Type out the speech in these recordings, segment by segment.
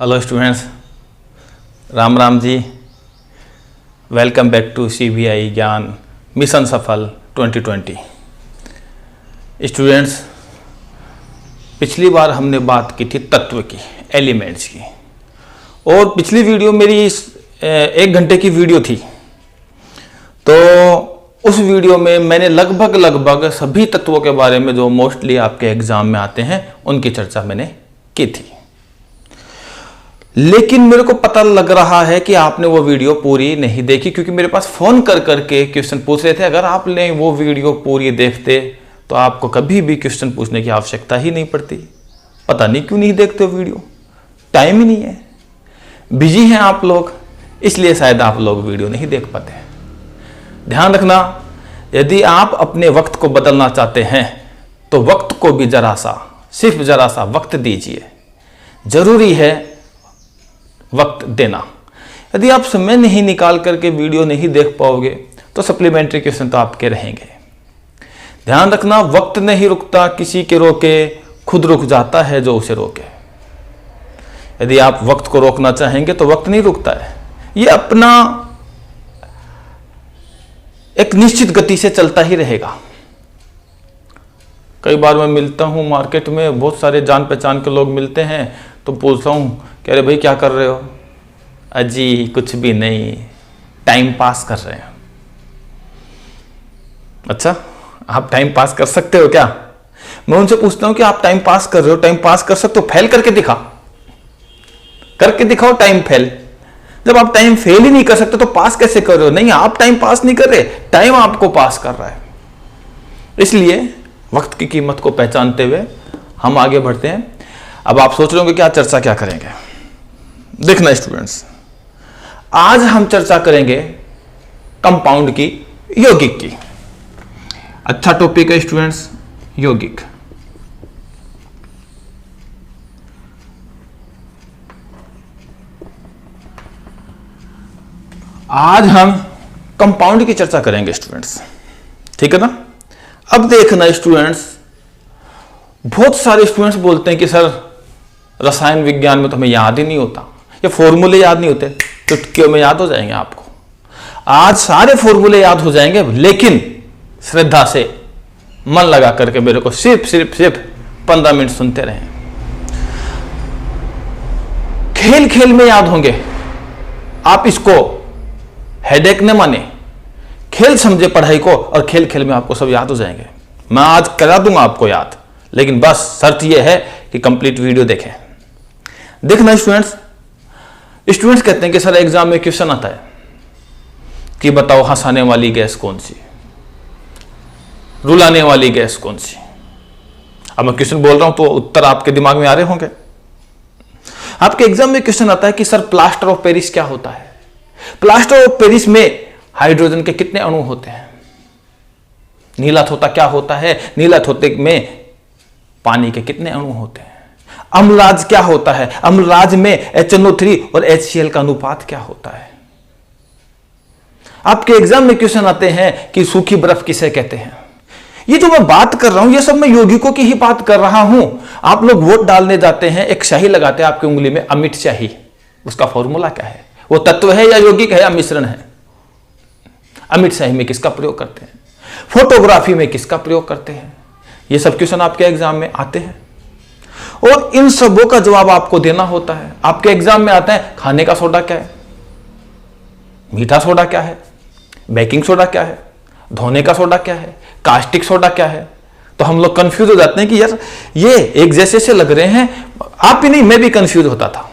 Hello students, Ram Ram ji. Welcome back to CBI ज्ञान mission सफल 2020। Students, पिछली बार हमने बात की थी तत्व की, एलिमेंट्स की, और पिछली वीडियो मेरी 1 घंटे की वीडियो थी। तो उस वीडियो में मैंने लगभग सभी तत्वों के बारे में जो मोस्टली आपके एग्जाम में आते हैं उनकी चर्चा मैंने की थी। लेकिन मेरे को पता लग रहा है कि आपने वो वीडियो पूरी नहीं देखी, क्योंकि मेरे पास फोन कर करके क्वेश्चन पूछ रहे थे। अगर आपने वो वीडियो पूरी देखते तो आपको कभी भी क्वेश्चन पूछने की आवश्यकता ही नहीं पड़ती। पता नहीं क्यों नहीं देखते हो वीडियो, टाइम ही नहीं है, बिजी हैं आप लोग, इसलिए शायद आप लोग वीडियो नहीं देख पाते। ध्यान रखना, यदि आप अपने वक्त को बदलना चाहते हैं तो वक्त को भी सिर्फ जरा सा वक्त दीजिए। जरूरी है वक्त देना। यदि आप समय नहीं निकाल करके वीडियो नहीं देख पाओगे तो सप्लीमेंट्री क्वेश्चन तो आपके रहेंगे। ध्यान रखना, वक्त नहीं रुकता किसी के रोके, खुद रुक जाता है जो उसे रोके। यदि आप वक्त को रोकना चाहेंगे तो वक्त नहीं रुकता है, ये अपना एक निश्चित गति से चलता ही रहेगा। कई बार मैं मिलता हूं मार्केट में, बहुत सारे जान पहचान के लोग मिलते हैं, तो पूछता हूं कह रहे भाई क्या कर रहे हो? अजी कुछ भी नहीं, टाइम पास कर रहे हैं। अच्छा, आप टाइम पास कर सकते हो क्या? मैं उनसे पूछता हूं कि आप टाइम पास कर रहे हो, टाइम पास कर सकते हो? फेल करके दिखाओ टाइम फेल। जब आप टाइम फेल ही नहीं कर सकते तो पास कैसे कर रहे हो? नहीं, आप टाइम पास नहीं कर रहे, टाइम आपको पास कर रहा है। इसलिए वक्त की कीमत को पहचानते हुए हम आगे बढ़ते हैं। अब आप सोच रहे होंगे क्या चर्चा क्या करेंगे। देखना स्टूडेंट्स, आज हम चर्चा करेंगे कंपाउंड की, यौगिक की। अच्छा टॉपिक है स्टूडेंट्स, यौगिक। आज हम कंपाउंड की चर्चा करेंगे स्टूडेंट्स, ठीक है ना। अब देखना स्टूडेंट्स, बहुत सारे स्टूडेंट्स बोलते हैं कि सर रसायन विज्ञान में तो हमें याद ही नहीं होता, ये फॉर्मूले याद नहीं होते। चुटकियों में याद हो जाएंगे आपको। आज सारे फॉर्मूले याद हो जाएंगे, लेकिन श्रद्धा से मन लगा करके मेरे को सिर्फ 15 मिनट सुनते रहें। खेल खेल में याद होंगे। आप इसको हेडेक न माने, खेल समझे पढ़ाई को, और खेल खेल में आपको सब याद हो जाएंगे। मैं आज करा दूंगा आपको याद, लेकिन बस शर्त यह है कि कंप्लीट वीडियो देखें। देखना स्टूडेंट्स कहते हैं कि सर एग्जाम में क्वेश्चन आता है कि बताओ हंसाने वाली गैस कौन सी, रुलाने वाली गैस कौन सी। अब मैं क्वेश्चन बोल रहा हूं तो उत्तर आपके दिमाग में आ रहे होंगे। आपके एग्जाम में क्वेश्चन आता है कि सर प्लास्टर ऑफ पेरिस क्या होता है? प्लास्टर ऑफ पेरिस में हाइड्रोजन के कितने अणु होते हैं? नीला थोता क्या होता है? नीला थोते में पानी के कितने अणु होते हैं? अम्लराज क्या होता है? अम्लराज में HNO3 और HCl का अनुपात क्या होता है? आपके एग्जाम में क्वेश्चन आते हैं कि सूखी बर्फ किसे कहते हैं? ये जो मैं बात कर रहा हूं, ये सब मैं यौगिकों की ही बात कर रहा हूं। आप लोग वोट डालने जाते हैं, एक शाही लगाते हैं आपकी उंगली में, अमिट शाही। उसका फॉर्मूला क्या है? वो तत्व है या यौगिक है या मिश्रण है? अमिट शाही में किसका प्रयोग करते हैं? फोटोग्राफी में किसका प्रयोग करते हैं? ये सब क्वेश्चन आपके एग्जाम में आते हैं, और इन सबों का जवाब आपको देना होता है। आपके एग्जाम में आता है खाने का सोडा क्या है, मीठा सोडा क्या है, बेकिंग सोडा क्या है, धोने का सोडा क्या है, कास्टिक सोडा क्या है। तो हम लोग कंफ्यूज हो जाते हैं कि यार ये एक जैसे से लग रहे हैं। आप ही नहीं, मैं भी कंफ्यूज होता था।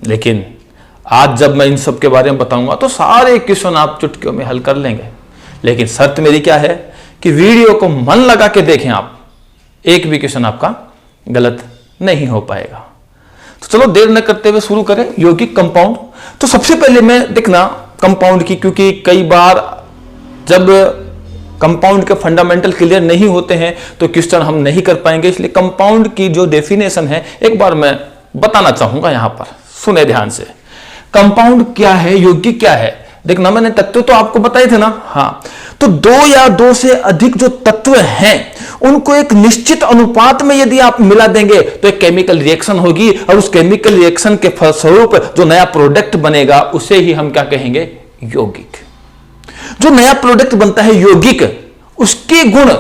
लेकिन आज जब मैं इन सब के बारे में बताऊंगा तो सारे क्वेश्चन आप चुटकियों में हल कर लेंगे। लेकिन शर्त मेरी क्या है कि वीडियो को मन लगा के देखें आप, एक भी क्वेश्चन आपका गलत नहीं हो पाएगा। तो चलो देर न करते हुए शुरू करें यौगिक, कंपाउंड। तो सबसे पहले मैं देखना कंपाउंड की, क्योंकि कई बार जब कंपाउंड के फंडामेंटल क्लियर नहीं होते हैं तो क्वेश्चन हम नहीं कर पाएंगे। इसलिए कंपाउंड की जो डेफिनेशन है एक बार मैं बताना चाहूंगा। यहां पर सुने ध्यान से, कंपाउंड क्या है, यौगिक क्या है। देखना मैंने तत्व तो आपको बताए थे ना। हाँ, तो दो या दो से अधिक जो तत्व हैं उनको एक निश्चित अनुपात में यदि आप मिला देंगे तो एक केमिकल रिएक्शन होगी, और उस केमिकल रिएक्शन के फलस्वरूप जो नया प्रोडक्ट बनेगा उसे ही हम क्या कहेंगे, यौगिक। जो नया प्रोडक्ट बनता है यौगिक, उसके गुण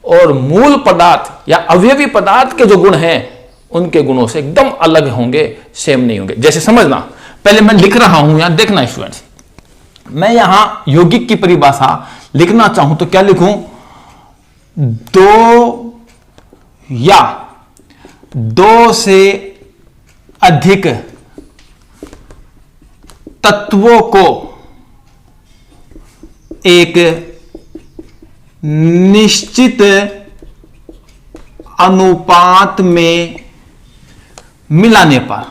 और मूल पदार्थ या अवयवी पदार्थ के जो गुण हैं उनके गुणों से एकदम अलग होंगे, सेम नहीं होंगे। जैसे समझना, पहले मैं लिख रहा हूं, यहां देखना स्टूडेंट्स, मैं यहां यौगिक की परिभाषा लिखना चाहूं तो क्या लिखूं, दो या दो से अधिक तत्वों को एक निश्चित अनुपात में मिलाने पर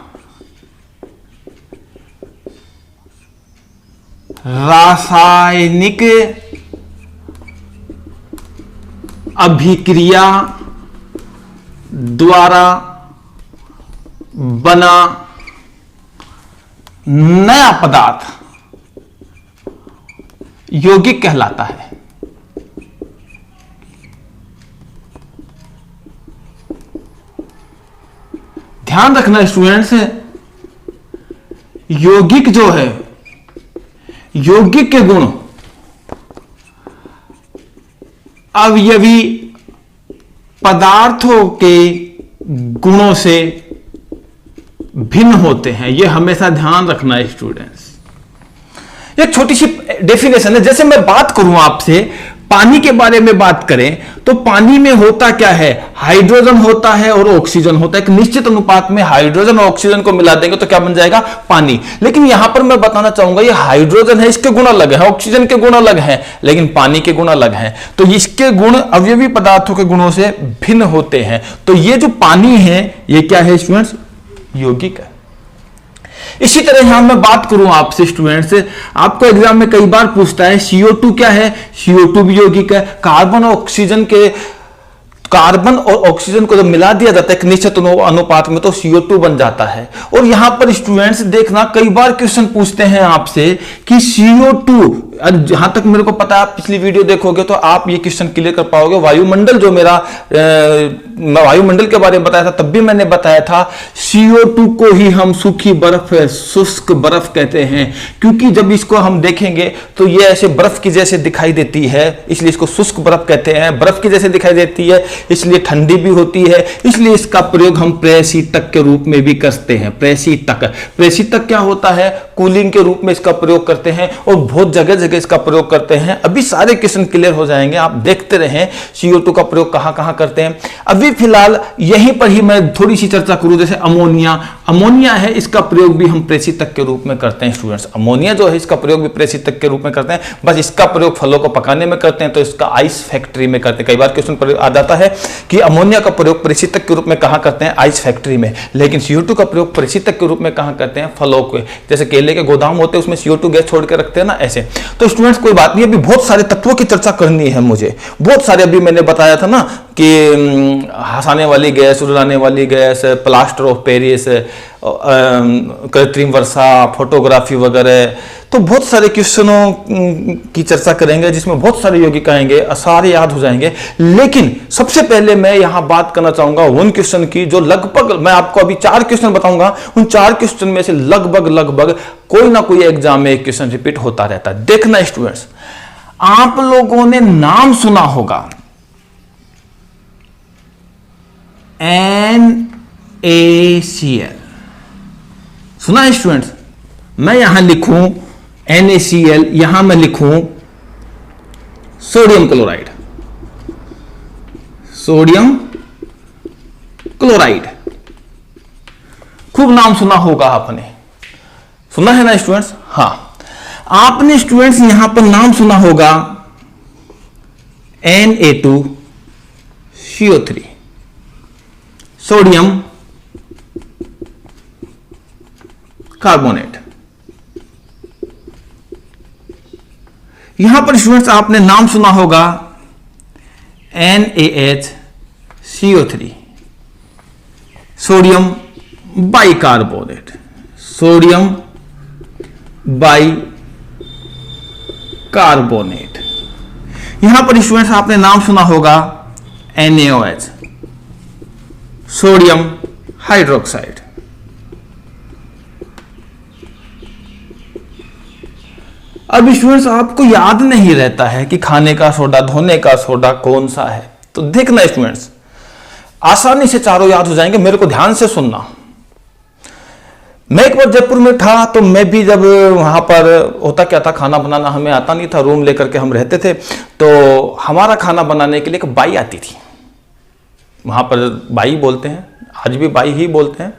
रासायनिक अभिक्रिया द्वारा बना नया पदार्थ यौगिक कहलाता है। ध्यान रखना स्टूडेंट्स, यौगिक जो है, यौगिक के गुण अवयवी पदार्थों के गुणों से भिन्न होते हैं। यह हमेशा ध्यान रखना है स्टूडेंट्स। एक छोटी सी डेफिनेशन है, जैसे मैं बात करूं आपसे पानी के बारे में बात करें तो पानी में होता क्या है, हाइड्रोजन होता है और ऑक्सीजन होता है। एक निश्चित अनुपात में हाइड्रोजन और ऑक्सीजन को मिला देंगे तो क्या बन जाएगा, पानी। लेकिन यहां पर मैं बताना चाहूंगा ये हाइड्रोजन है, इसके गुण अलग है, ऑक्सीजन के गुण अलग हैं, लेकिन पानी के गुण अलग हैं। तो इसके गुण अवयवी पदार्थों के गुणों से भिन्न होते हैं। तो ये जो पानी है ये क्या है स्टूडेंट्स, यौगिक है। इसी तरह यहां मैं बात करूं आपसे स्टूडेंट्स, आपको एग्जाम में कई बार पूछता है CO2 क्या है, CO2 भी यौगिक है। कार्बन और ऑक्सीजन को जब मिला दिया जाता है एक निश्चित अनुपात में तो CO2 बन जाता है। और यहां पर स्टूडेंट्स देखना, कई बार क्वेश्चन पूछते हैं आपसे कि CO2, जहां तक मेरे को पता है आप पिछली वीडियो देखोगे तो आप ये क्वेश्चन क्लियर कर पाओगे। वायुमंडल जो मेरा वायुमंडल के बारे में बताया था तब भी मैंने बताया था CO2 को ही हम सूखी बर्फ, शुष्क बर्फ कहते हैं, क्योंकि जब इसको हम देखेंगे तो ये ऐसे बर्फ की जैसे दिखाई देती है, इसलिए इसको शुष्क बर्फ कहते हैं। बर्फ की जैसे दिखाई देती है इसलिए ठंडी भी होती है, इसलिए इसका प्रयोग हम प्रेसीतक के रूप में भी करते हैं। प्रेसीतक क्या होता है, कूलिंग के रूप में इसका प्रयोग करते हैं और बहुत जगह जगह इसका प्रयोग करते हैं। अभी सारे क्वेश्चन क्लियर हो जाएंगे, आप देखते रहें CO2 का प्रयोग कहां कहां करते हैं। अभी फिलहाल यहीं पर ही मैं थोड़ी सी चर्चा करूं, जैसे अमोनिया है, इसका प्रयोग भी हम प्रेसीतक के रूप में करते हैं स्टूडेंट्स। अमोनिया जो है इसका प्रयोग भी प्रेसीतक के रूप में करते हैं, बस इसका प्रयोग फलों को पकाने में करते हैं तो इसका आइस फैक्ट्री में करते हैं। कई बार क्वेश्चन आ जाता है कि अमोनिया का प्रयोग प्रेसीतक के रूप में कहां करते हैं, आइस फैक्ट्री में, लेकिन CO2 का प्रयोग प्रेसीतक के रूप में कहां करते हैं, फलों के, जैसे केले के गोदाम होते हैं उसमें CO2 गैस छोड़ के रखते हैं ना, ऐसे। तो स्टूडेंट्स कोई बात नहीं, अभी बहुत सारे तत्वों की चर्चा करनी है मुझे, बहुत सारे। अभी मैंने बताया था ना कि हंसाने वाली गैस, रुलाने वाली गैस, प्लास्टर ऑफ पेरिस, कृत्रिम वर्षा, फोटोग्राफी वगैरह, तो बहुत सारे क्वेश्चनों की चर्चा करेंगे जिसमें बहुत सारे यौगिक आएंगे, सारे याद हो जाएंगे। लेकिन सबसे पहले मैं यहां बात करना चाहूंगा उन क्वेश्चन की जो लगभग, मैं आपको अभी 4 क्वेश्चन बताऊंगा, उन 4 क्वेश्चन में से लगभग कोई ना कोई एग्जाम में एक क्वेश्चन रिपीट होता रहता है। देखना स्टूडेंट्स, आप लोगों ने नाम सुना होगा NaCl, सुना है स्टूडेंट्स। मैं यहां लिखूं NaCl, यहां मैं लिखूं सोडियम क्लोराइड, सोडियम क्लोराइड। खूब नाम सुना होगा आपने, सुना है ना स्टूडेंट्स। हां, आपने स्टूडेंट्स यहां पर नाम सुना होगा Na2CO3, सोडियम कार्बोनेट। यहां पर स्टूडेंट्स आपने नाम सुना होगा NaHCO3, sodium bicarbonate, sodium bicarbonate. Carbonate. यहां पर स्टूडेंट्स आपने नाम सुना होगा NaOH, सोडियम हाइड्रोक्साइड। अब स्टूडेंट्स आपको याद नहीं रहता है कि खाने का सोडा, धोने का सोडा कौन सा है, तो देखना स्टूडेंट्स आसानी से चारों याद हो जाएंगे। मेरे को ध्यान से सुनना। मैं एक बार जयपुर में था, तो मैं भी जब वहां पर होता क्या था, खाना बनाना हमें आता नहीं था, रूम लेकर के हम रहते थे, तो हमारा खाना बनाने के लिए एक बाई आती थी। वहां पर बाई बोलते हैं, आज भी बाई ही बोलते हैं।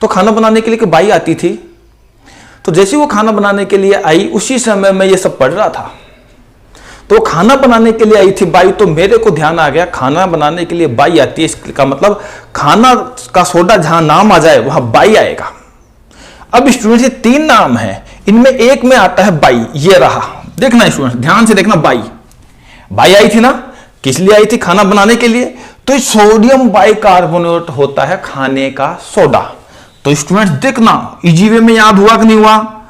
तो खाना बनाने के लिए एक बाई आती थी। तो जैसे वो खाना बनाने के लिए आई, उसी समय मैं ये सब पढ़ रहा था। तो खाना बनाने के लिए आई थी बाई, तो मेरे को ध्यान आ गया खाना बनाने के लिए बाई आती है, इसका मतलब खाना का सोडा जहां नाम आ जाए वहां बाई आएगा। अब स्टूडेंट ये 3 नाम है, इनमें एक में आता है बाई, ये रहा। देखना स्टूडेंट ध्यान से देखना, बाई बाई आई थी ना, किस लिए आई थी? खाना बनाने के लिए। तो सोडियम बाइकार्बोनेट होता है खाने का सोडा। तो स्टूडेंट्स देखना इजी वे में याद हुआ कि नहीं हुआ।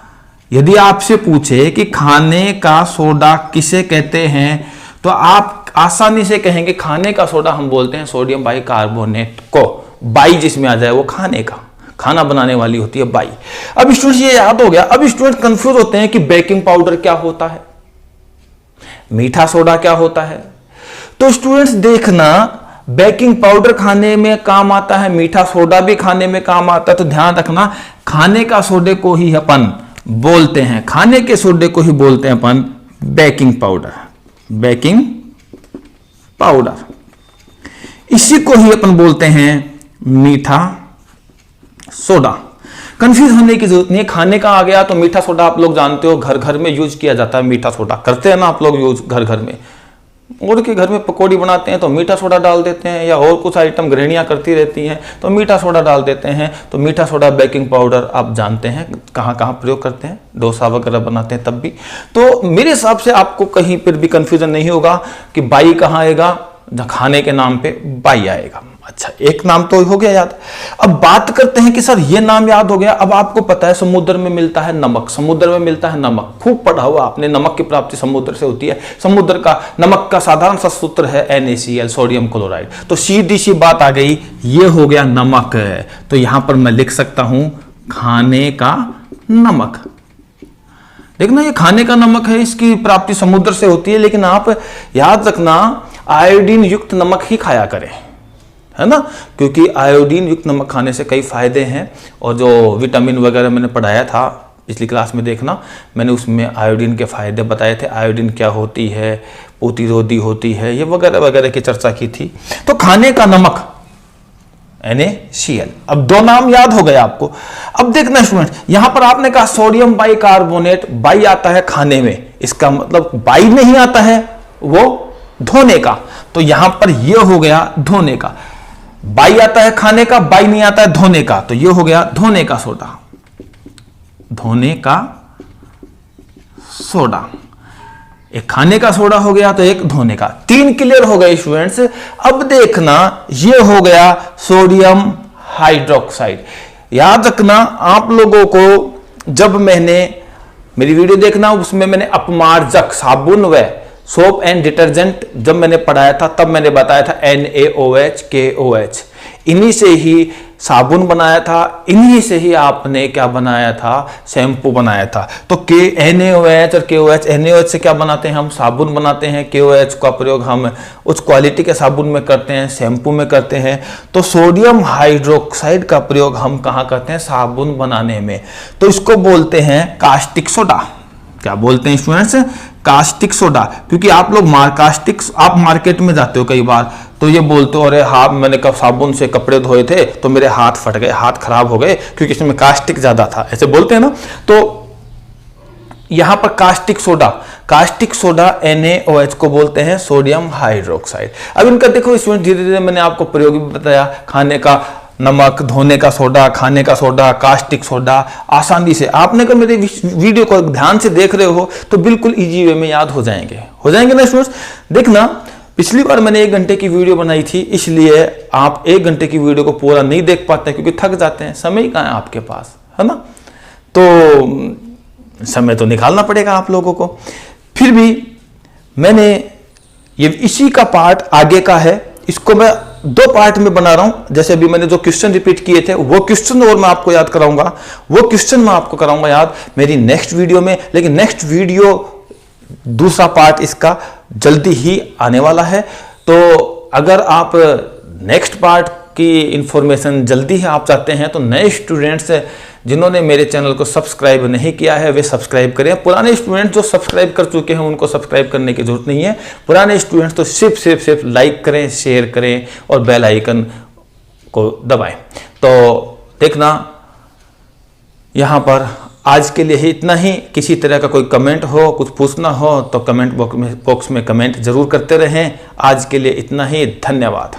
यदि आपसे पूछे कि खाने का सोडा किसे कहते हैं, तो आप आसानी से कहेंगे खाने का सोडा हम बोलते हैं सोडियम बाइकार्बोनेट को। बाई जिसमें आ जाए वो खाने का, खाना बनाने वाली होती है बाई। अब स्टूडेंट्स ये याद हो गया। अब स्टूडेंट कंफ्यूज होते हैं कि बेकिंग पाउडर क्या होता है, मीठा सोडा क्या होता है। तो स्टूडेंट्स देखना बेकिंग पाउडर खाने में काम आता है, मीठा सोडा भी खाने में काम आता है। तो ध्यान रखना खाने का सोडे को ही अपन बोलते हैं, खाने के सोडे को ही बोलते हैं अपन बेकिंग पाउडर। बेकिंग पाउडर इसी को ही अपन बोलते हैं मीठा सोडा। कंफ्यूज होने की जरूरत नहीं है। खाने का आ गया तो मीठा सोडा आप लोग जानते हो, घर घर में यूज किया जाता है। मीठा सोडा करते हैं ना आप लोग यूज घर घर में। और के घर में पकौड़ी बनाते हैं तो मीठा सोडा डाल देते हैं, या और कुछ आइटम गृहिणियां करती रहती हैं तो मीठा सोडा डाल देते हैं। तो मीठा सोडा बेकिंग पाउडर आप जानते हैं कहाँ कहाँ प्रयोग करते हैं, डोसा वगैरह बनाते हैं तब भी। तो मेरे हिसाब से आपको कहीं पर भी कंफ्यूजन नहीं होगा कि बाई कहाँ आएगा, खाने के नाम पे बाई आएगा। अच्छा, एक नाम तो हो गया याद। अब बात करते हैं कि सर ये नाम याद हो गया। अब आपको पता है समुद्र में मिलता है नमक, समुद्र में मिलता है नमक, खूब पढ़ा हुआ आपने, नमक की प्राप्ति समुद्र से होती है। समुद्र का नमक का साधारण सा सूत्र है NaCl, सोडियम क्लोराइड। तो सीधी सी बात आ गई, ये हो गया नमक। तो यहां पर मैं लिख सकता हूं खाने का नमक। देखना ये खाने का नमक है, इसकी प्राप्ति समुद्र से होती है। लेकिन आप याद रखना आयोडीन युक्त नमक ही खाया करें, है ना, क्योंकि आयोडीन युक्त नमक खाने से कई फायदे हैं। और जो विटामिन वगैरह मैंने पढ़ाया था पिछली क्लास में, देखना मैंने उसमें आयोडीन के फायदे बताए थे। आयोडीन क्या होती है, प्रतिरोधी होती है, ये वगैरह वगैरह की चर्चा की थी। तो खाने का नमक NaCl। अब 2 नाम याद हो गए आपको। अब देखना स्टूडेंट यहां पर आपने कहा सोडियम बाइकार्बोनेट, बाई आता है खाने में, इसका मतलब बाई नहीं आता है वो धोने का। तो यहां पर ये हो गया धोने का। बाई आता है खाने का, बाई नहीं आता है धोने का। तो ये हो गया धोने का सोडा, धोने का सोडा। एक खाने का सोडा हो गया तो एक धोने का। 3 क्लियर हो गए स्टूडेंट्स। अब देखना ये हो गया सोडियम हाइड्रोक्साइड। याद रखना आप लोगों को, जब मैंने मेरी वीडियो देखना उसमें मैंने अपमार्जक साबुन व सोप एंड डिटर्जेंट जब मैंने पढ़ाया था, तब मैंने बताया था NaOH KOH, इन्हीं से ही साबुन बनाया था, इन्हीं से ही आपने क्या बनाया था, शैम्पू बनाया था। तो NaOH और KOH, NaOH से क्या बनाते हैं हम, साबुन बनाते हैं। KOH का प्रयोग हम उच्च क्वालिटी के साबुन में करते हैं, शैम्पू में करते हैं। तो सोडियम हाइड्रोक्साइड का प्रयोग हम कहाँ करते हैं, साबुन बनाने में। तो इसको बोलते हैं कास्टिक सोडा। क्या बोलते हैं स्टूडेंट्स, कास्टिक सोडा। क्योंकि आप लोग आप मार्केट में जाते हो कई बार, तो ये बोलते हो अरे हाँ मैंने कब साबुन से कपड़े धोए थे तो मेरे हाथ फट गए, हाथ खराब हो गए क्योंकि इसमें कास्टिक ज्यादा था, ऐसे बोलते हैं ना। तो यहां पर कास्टिक सोडा NaOH को बोलते हैं सोडियम हाइड्रोक्साइड। अब इनका देखो स्टूडेंट धीरे धीरे मैंने आपको प्रयोग भी बताया, खाने का नमक, धोने का सोडा, खाने का सोडा, कास्टिक सोडा। आसानी से आपने अगर मेरे वीडियो को ध्यान से देख रहे हो तो बिल्कुल इजी वे में याद हो जाएंगे ना स्टूडेंट्स। देखना पिछली बार मैंने 1 घंटे की वीडियो बनाई थी, इसलिए आप 1 घंटे की वीडियो को पूरा नहीं देख पाते क्योंकि थक जाते हैं, समय कहाँ है आपके पास, है ना। तो समय तो निकालना पड़ेगा आप लोगों को। फिर भी मैंने ये इसी का पार्ट आगे का है, इसको मैं 2 पार्ट में बना रहा हूं। जैसे अभी मैंने जो क्वेश्चन रिपीट किए थे वो क्वेश्चन और मैं आपको याद कराऊंगा, वो क्वेश्चन मैं आपको कराऊंगा याद मेरी नेक्स्ट वीडियो में। लेकिन नेक्स्ट वीडियो दूसरा पार्ट इसका जल्दी ही आने वाला है। तो अगर आप नेक्स्ट पार्ट की इंफॉर्मेशन जल्दी ही आप चाहते हैं तो नए स्टूडेंट्स जिन्होंने मेरे चैनल को सब्सक्राइब नहीं किया है वे सब्सक्राइब करें। पुराने स्टूडेंट जो सब्सक्राइब कर चुके हैं उनको सब्सक्राइब करने की जरूरत नहीं है। पुराने स्टूडेंट्स तो सिर्फ लाइक करें, शेयर करें और बेल आइकन को दबाएं। तो देखना यहाँ पर आज के लिए ही इतना ही। किसी तरह का कोई कमेंट हो, कुछ पूछना हो तो कमेंट बॉक्स में कमेंट जरूर करते रहें। आज के लिए इतना ही, धन्यवाद।